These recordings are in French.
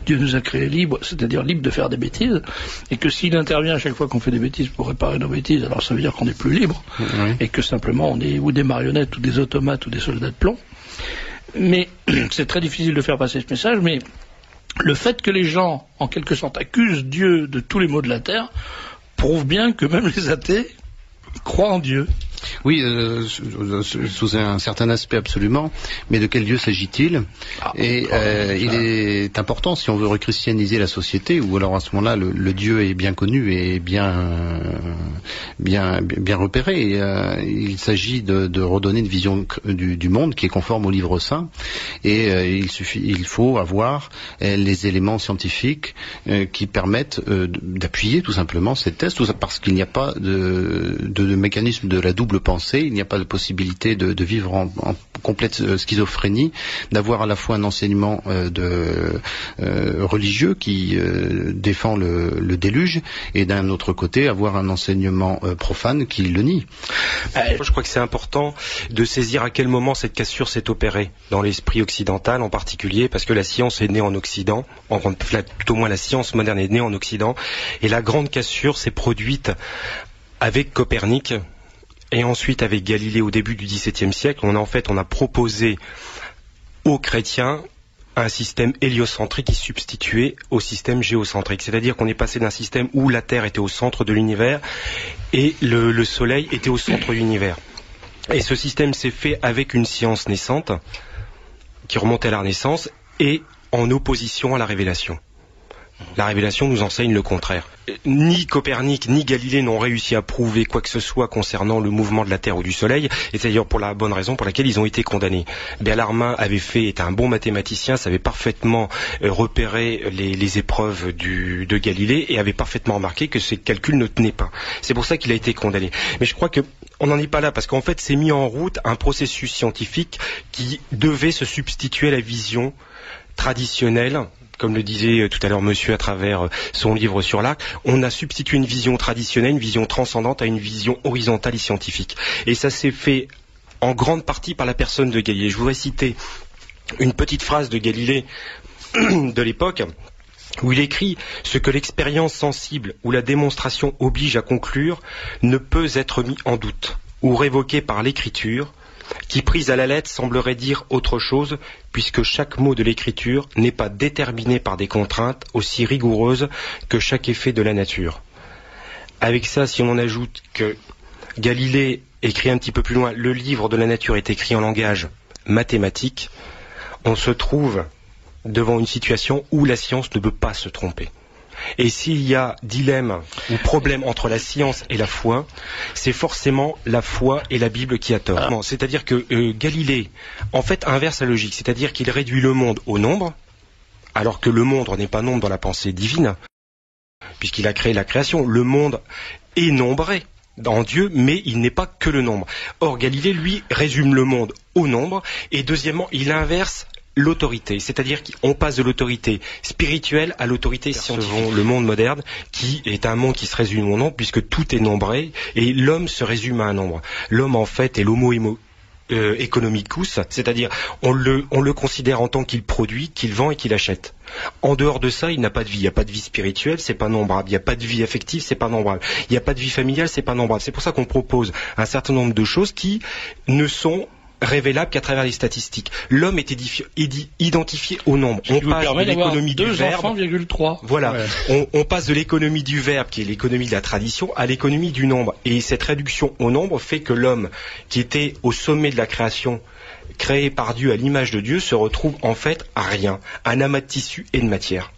Dieu nous a créés libres, c'est-à-dire libres de faire des bêtises, et que s'il intervient à chaque fois qu'on fait des bêtises pour réparer nos bêtises, alors ça veut dire qu'on n'est plus libre, et que simplement on est ou des marionnettes, ou des automates, ou des soldats de plomb. Mais c'est très difficile de faire passer ce message, mais le fait que les gens, en quelque sorte, accusent Dieu de tous les maux de la terre, prouve bien que même les athées croient en Dieu. Oui, sous un certain aspect absolument, mais de quel Dieu s'agit-il? Il est important, si on veut rechristianiser la société, ou alors à ce moment-là, le Dieu est bien connu et bien repéré. Il s'agit de redonner une vision du monde qui est conforme au livre saint, et il faut avoir les éléments scientifiques qui permettent d'appuyer tout simplement cette thèse, tout ça parce qu'il n'y a pas de mécanisme de la double pensée, il n'y a pas de possibilité de vivre en complète schizophrénie, d'avoir à la fois un enseignement religieux qui défend le déluge, et d'un autre côté avoir un enseignement profane qui le nie. Je crois que c'est important de saisir à quel moment cette cassure s'est opérée dans l'esprit occidental en particulier, parce que la science est née en Occident, tout au moins la science moderne est née en Occident, et la grande cassure s'est produite avec Copernic et ensuite avec Galilée au début du XVIIe siècle. On a proposé aux chrétiens un système héliocentrique qui substituait au système géocentrique. C'est-à-dire qu'on est passé d'un système où la Terre était au centre de l'univers et le Soleil était au centre de l'univers. Et ce système s'est fait avec une science naissante qui remontait à la Renaissance et en opposition à la révélation. La révélation nous enseigne le contraire. Ni Copernic ni Galilée n'ont réussi à prouver quoi que ce soit concernant le mouvement de la Terre ou du Soleil, et c'est d'ailleurs pour la bonne raison pour laquelle ils ont été condamnés. Bellarmine était un bon mathématicien, savait parfaitement repérer les épreuves de Galilée et avait parfaitement remarqué que ses calculs ne tenaient pas. C'est pour ça qu'il a été condamné. Mais je crois que on n'en est pas là, parce qu'en fait c'est mis en route un processus scientifique qui devait se substituer à la vision traditionnelle. Comme le disait tout à l'heure monsieur à travers son livre sur l'arc, on a substitué une vision traditionnelle, une vision transcendante à une vision horizontale et scientifique. Et ça s'est fait en grande partie par la personne de Galilée. Je voudrais citer une petite phrase de Galilée de l'époque, où il écrit « Ce que l'expérience sensible ou la démonstration oblige à conclure ne peut être mis en doute ou révoqué par l'écriture, qui prise à la lettre semblerait dire autre chose, puisque chaque mot de l'écriture n'est pas déterminé par des contraintes aussi rigoureuses que chaque effet de la nature. » Avec ça, si on ajoute que Galilée écrit un petit peu plus loin, le livre de la nature est écrit en langage mathématique, on se trouve devant une situation où la science ne peut pas se tromper. Et s'il y a dilemme ou problème entre la science et la foi, c'est forcément la foi et la Bible qui a tort. C'est-à-dire que Galilée, en fait, inverse la logique. C'est-à-dire qu'il réduit le monde au nombre, alors que le monde n'est pas nombre dans la pensée divine, puisqu'il a créé la création. Le monde est nombré en Dieu, mais il n'est pas que le nombre. Or, Galilée, lui, résume le monde au nombre, et deuxièmement, il inverse l'autorité, c'est-à-dire qu'on passe de l'autorité spirituelle à l'autorité scientifique. Le monde moderne, qui est un monde qui se résume au nombre, puisque tout est nombré, et l'homme se résume à un nombre. L'homme, en fait, est l'homo economicus, c'est-à-dire on le considère en tant qu'il produit, qu'il vend et qu'il achète. En dehors de ça, il n'a pas de vie. Il n'y a pas de vie spirituelle, c'est pas nombrable. Il n'y a pas de vie affective, c'est pas nombrable. Il n'y a pas de vie familiale, c'est pas nombrable. C'est pour ça qu'on propose un certain nombre de choses qui ne sont révélable qu'à travers les statistiques. L'homme est identifié au nombre. On passe de l'économie du verbe. Voilà. Ouais. On passe de l'économie du verbe, qui est l'économie de la tradition, à l'économie du nombre. Et cette réduction au nombre fait que l'homme, qui était au sommet de la création, créé par Dieu à l'image de Dieu, se retrouve en fait à rien, un amas de tissu et de matière,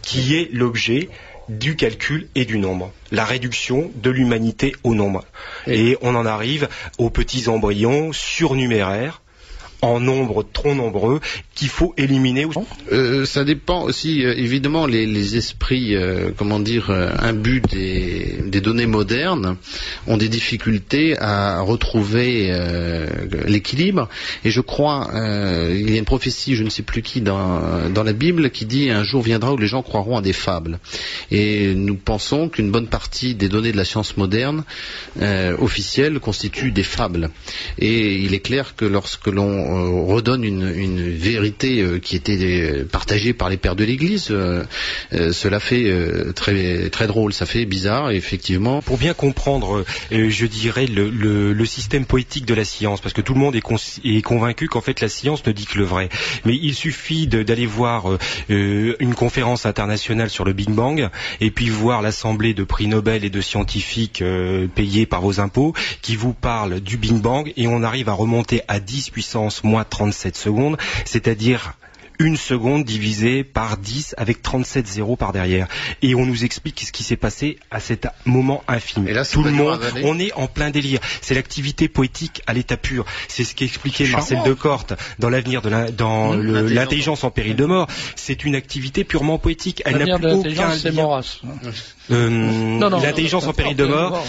qui est l'objet du calcul et du nombre, la réduction de l'humanité au nombre. Et on en arrive aux petits embryons surnuméraires en nombre trop nombreux qu'il faut éliminer. Ça dépend aussi, évidemment, les esprits, imbus des données modernes ont des difficultés à retrouver l'équilibre. Et je crois, il y a une prophétie, je ne sais plus qui, dans la Bible, qui dit un jour viendra où les gens croiront à des fables. Et nous pensons qu'une bonne partie des données de la science moderne officielle constituent des fables. Et il est clair que lorsque l'on redonne une vérité qui était partagée par les pères de l'Église, cela fait très, très drôle, ça fait bizarre, effectivement. Pour bien comprendre, je dirais, le système poétique de la science, parce que tout le monde est convaincu qu'en fait la science ne dit que le vrai. Mais il suffit d'aller voir une conférence internationale sur le Big Bang, et puis voir l'assemblée de prix Nobel et de scientifiques payés par vos impôts, qui vous parlent du Big Bang, et on arrive à remonter à 10 puissance moins 37 secondes, c'est-à-dire une seconde divisée par 10 avec 37 zéros par derrière. Et on nous explique ce qui s'est passé à cet moment infime. Et là, tout le monde, on est en plein délire. C'est l'activité poétique à l'état pur. C'est ce qu'expliquait Marcel Decorte dans l'avenir dans l'intelligence en péril de mort. C'est une activité purement poétique. Elle n'a plus aucun lien. L'intelligence en péril de mort.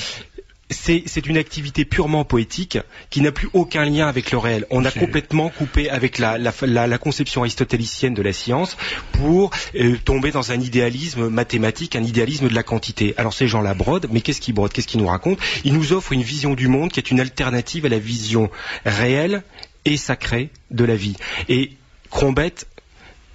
C'est une activité purement poétique qui n'a plus aucun lien avec le réel. On a complètement coupé avec la conception aristotélicienne de la science pour tomber dans un idéalisme mathématique, un idéalisme de la quantité. Alors ces gens-là brodent, mais qu'est-ce qu'ils brodent? Qu'est-ce qu'ils nous racontent? Ils nous offrent une vision du monde qui est une alternative à la vision réelle et sacrée de la vie. Et Crombette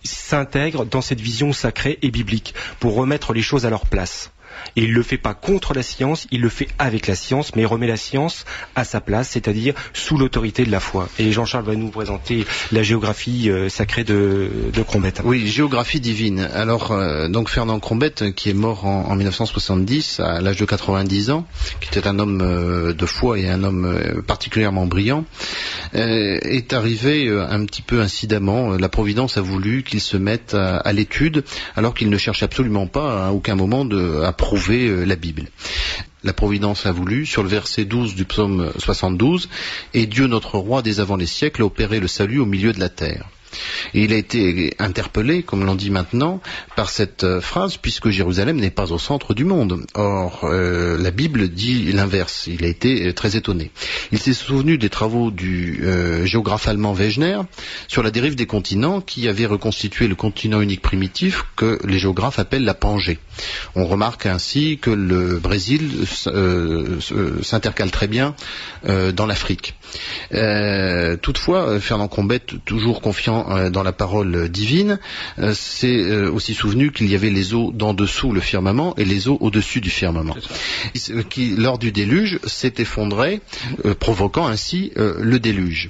s'intègre dans cette vision sacrée et biblique pour remettre les choses à leur place. Et il ne le fait pas contre la science, il le fait avec la science, mais il remet la science à sa place, c'est-à-dire sous l'autorité de la foi. Et Jean-Charles va nous présenter la géographie sacrée de Crombette. Oui, géographie divine. Alors, donc Fernand Crombette, qui est mort en 1970, à l'âge de 90 ans, qui était un homme de foi et un homme particulièrement brillant, est arrivé un petit peu incidemment. La Providence a voulu qu'il se mette à l'étude, alors qu'il ne cherche absolument pas à aucun moment à prouver la Bible. La Providence a voulu, sur le verset 12 du psaume 72, « Et Dieu notre roi dès avant les siècles a opéré le salut au milieu de la terre ». Et il a été interpellé, comme l'on dit maintenant, par cette phrase, puisque Jérusalem n'est pas au centre du monde. Or, la Bible dit l'inverse. Il a été très étonné. Il s'est souvenu des travaux du géographe allemand Wegener sur la dérive des continents, qui avait reconstitué le continent unique primitif que les géographes appellent la Pangée. On remarque ainsi que le Brésil s'intercale très bien dans l'Afrique. Toutefois, Fernand Crombette, toujours confiant dans la parole divine, s'est aussi souvenu qu'il y avait les eaux d'en dessous le firmament et les eaux au-dessus du firmament, qui lors du déluge s'est effondré, provoquant ainsi le déluge.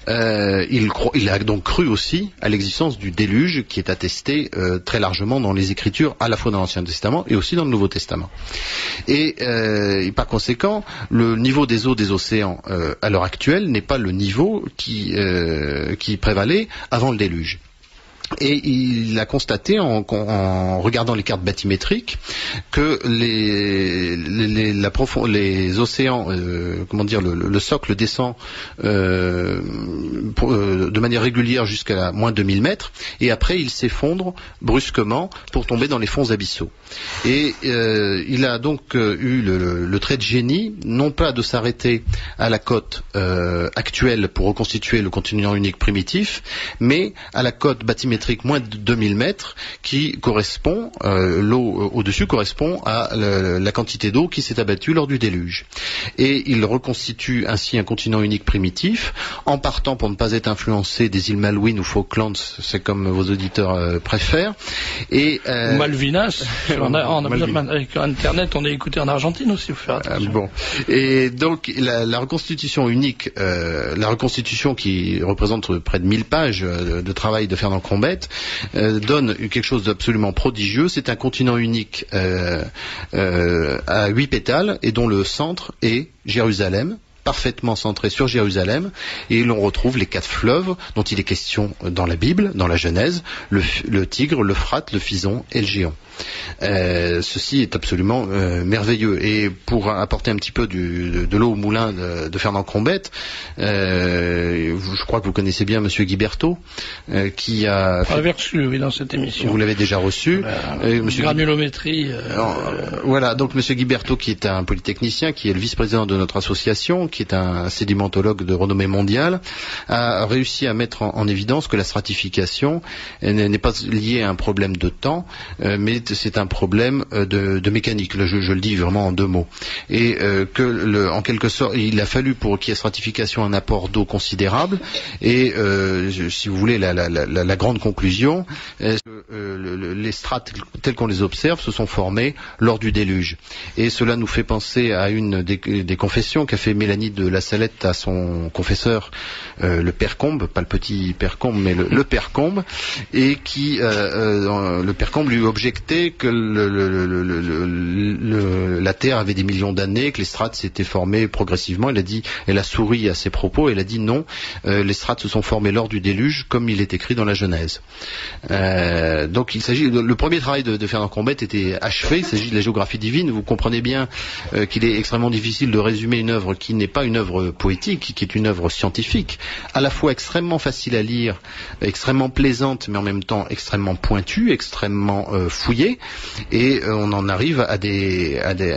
Il a donc cru aussi à l'existence du déluge, qui est attesté très largement dans les Écritures, à la fois dans l'Ancien Testament et aussi dans le Nouveau Testament. Et par conséquent, le niveau des eaux des océans à l'heure actuelle n'est pas le niveau qui prévalait avant le déluge. Et il a constaté en regardant les cartes bathymétriques que les océans, le socle descend de manière régulière jusqu'à moins 2000 mètres, et après il s'effondre brusquement pour tomber dans les fonds abyssaux. Et il a donc eu le trait de génie, non pas de s'arrêter à la côte actuelle pour reconstituer le continent unique primitif, mais à la côte bathymétrique moins de 2000 mètres, qui correspond, l'eau au-dessus correspond à la quantité d'eau qui s'est abattue lors du déluge. Et il reconstitue ainsi un continent unique primitif, en partant, pour ne pas être influencé, des îles Malouines ou Falklands, c'est comme vos auditeurs préfèrent. Et Malvinas, avec Internet, on est écouté en Argentine aussi, il faut faire attention. Bon. Et donc la reconstitution unique, la reconstitution qui représente près de 1000 pages de travail de Fernand Crombette, donne quelque chose d'absolument prodigieux. C'est un continent unique à 8 pétales, et dont le centre est Jérusalem, parfaitement centré sur Jérusalem, et l'on retrouve les 4 fleuves dont il est question dans la Bible, dans la Genèse, le Tigre, l'Euphrate, le Fison et le Géant. Ceci est absolument merveilleux. Et pour apporter un petit peu de l'eau au moulin de Fernand Crombette, je crois que vous connaissez bien Monsieur Guiberto, qui a... On l'avait reçu, oui, dans cette émission. Vous l'avez déjà reçu. Granulométrie. Voilà, donc Monsieur Guiberto, qui est un polytechnicien, qui est le vice-président de notre association, qui est un sédimentologue de renommée mondiale, a réussi à mettre en évidence que la stratification n'est pas liée à un problème de temps, mais c'est un problème de mécanique. Là, je le dis vraiment en 2 mots. Et en quelque sorte, il a fallu pour qu'il y ait stratification un apport d'eau considérable. Et si vous voulez, la grande conclusion, les strates telles qu'on les observe se sont formées lors du déluge. Et cela nous fait penser à une des confessions qu'a fait Mélanie de la Salette à son confesseur, le Père Combe, pas le petit Père Combe, mais le Père Combe, et qui le Père Combe lui objectait que la Terre avait des millions d'années, que les strates s'étaient formées progressivement. Elle a souri à ses propos, elle a dit non, les strates se sont formées lors du déluge, comme il est écrit dans la Genèse. Donc le premier travail de Fernand Crombette était achevé, il s'agit de la géographie divine. Vous comprenez bien qu'il est extrêmement difficile de résumer une œuvre qui n'est pas une œuvre poétique, qui est une œuvre scientifique, à la fois extrêmement facile à lire, extrêmement plaisante, mais en même temps extrêmement pointue, extrêmement fouillée, et on en arrive à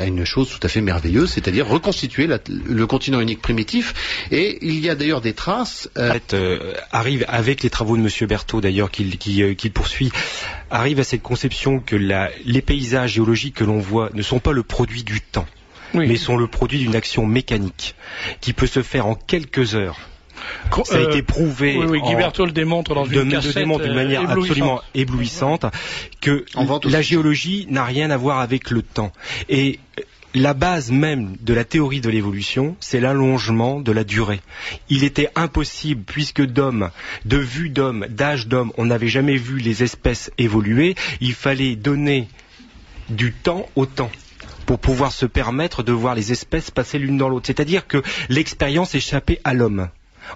une chose tout à fait merveilleuse, c'est-à-dire reconstituer le continent unique primitif. Et il y a d'ailleurs des traces... arrive avec les travaux de Monsieur Berthaud, d'ailleurs, qu'il poursuit, arrive à cette conception que les paysages géologiques que l'on voit ne sont pas le produit du temps, mais sont le produit d'une action mécanique qui peut se faire en quelques heures. Ça a été prouvé. Guiberto le démontre dans une cassette d'une manière absolument éblouissante que la géologie n'a rien à voir avec le temps. Et la base même de la théorie de l'évolution, c'est l'allongement de la durée. Il était impossible, puisque de vue d'homme, d'âge d'homme, on n'avait jamais vu les espèces évoluer, il fallait donner du temps au temps pour pouvoir se permettre de voir les espèces passer l'une dans l'autre. C'est-à-dire que l'expérience échappait à l'homme.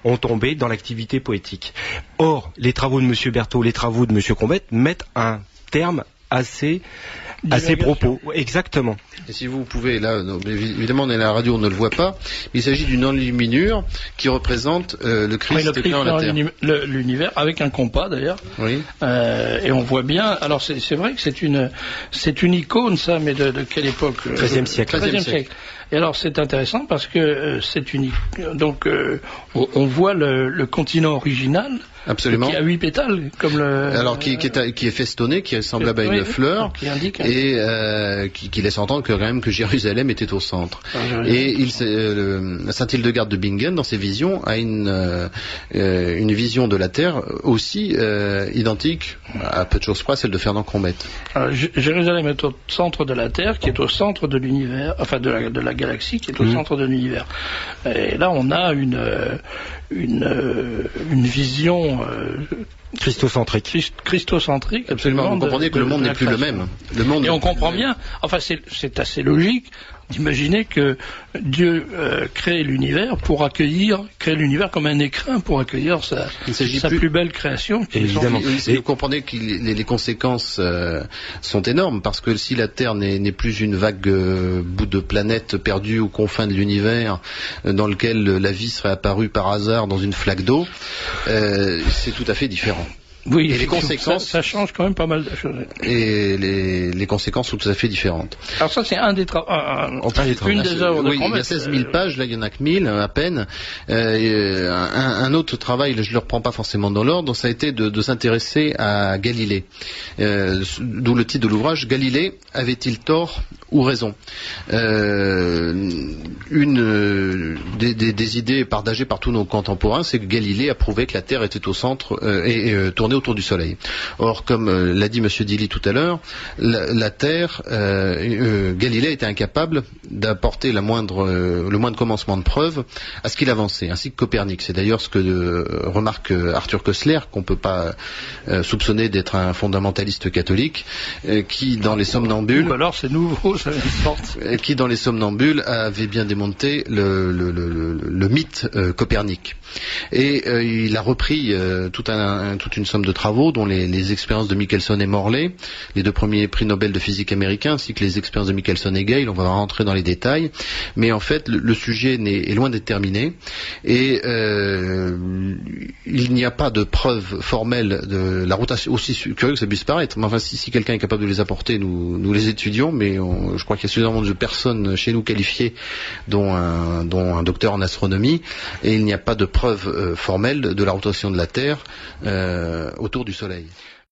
On tombait dans l'activité poétique. Or, les travaux de M. Berthaud, les travaux de M. Crombette mettent un terme à ces propos. Exactement. Et si vous pouvez, là, évidemment, on est à la radio, on ne le voit pas, mais il s'agit d'une enluminure qui représente le Christ dans la Terre. L'univers, avec un compas d'ailleurs. Oui. Et on voit bien, alors c'est vrai que c'est une icône, ça, mais de quelle époque? 13e siècle. 13e siècle. Et alors c'est intéressant parce que on voit le continent original. Absolument. Qui a 8 pétales, comme alors qui est festonné, qui est semblable à une fleur, qui indique, et qui laisse entendre que Jérusalem était au centre. Et Saint Hildegarde de Bingen, dans ses visions, a une vision de la Terre aussi identique, à peu de choses près, à celle de Fernand Crombette. Jérusalem est au centre de la Terre, qui est au centre de l'univers, enfin de la galaxie, qui est au centre de l'univers. Et là, on a une vision christocentrique, absolument. Vous comprenez que le monde n'est plus le même. Et on comprend bien. Enfin, c'est assez logique d'imaginer que Dieu crée l'univers crée l'univers comme un écrin pour accueillir sa plus belle création. Évidemment. Vous comprenez que les conséquences sont énormes, parce que si la Terre n'est plus une vague bout de planète perdue aux confins de l'univers, dans lequel la vie serait apparue par hasard dans une flaque d'eau, c'est tout à fait différent. Oui, et les conséquences, ça change quand même pas mal de choses. Et les conséquences sont tout à fait différentes. Alors ça, c'est une des œuvres de Crombette. Il y a 16 000 pages, là il y en a que 1000 à peine. Un autre travail, là, je ne le reprends pas forcément dans l'ordre, ça a été de s'intéresser à Galilée. D'où le titre de l'ouvrage, Galilée, avait-il tort ou raison? Une des idées partagées par tous nos contemporains, c'est que Galilée a prouvé que la Terre était au centre et tournait autour du Soleil. Or, comme l'a dit M. Dilly tout à l'heure, la Terre, Galilée était incapable d'apporter le moindre commencement de preuve à ce qu'il avançait, ainsi que Copernic. C'est d'ailleurs ce que remarque Arthur Koestler, qu'on ne peut pas soupçonner d'être un fondamentaliste catholique, qui, dans les Somnambules... Alors, c'est nouveau. qui dans les somnambules avait bien démonté le mythe copernique. Et il a repris toute une somme de travaux, dont les expériences de Michelson et Morley, les 2 premiers prix Nobel de physique américains, ainsi que les expériences de Michelson et Gale. On va rentrer dans les détails, mais en fait le sujet est loin d'être terminé, et il n'y a pas de preuve formelle de la rotation, aussi curieux que ça puisse paraître. Mais enfin, si quelqu'un est capable de les apporter, nous les étudions, mais je crois qu'il y a suffisamment de personnes chez nous qualifiées, dont un docteur en astronomie, et il n'y a pas de preuve formelle de la rotation de la Terre autour du Soleil.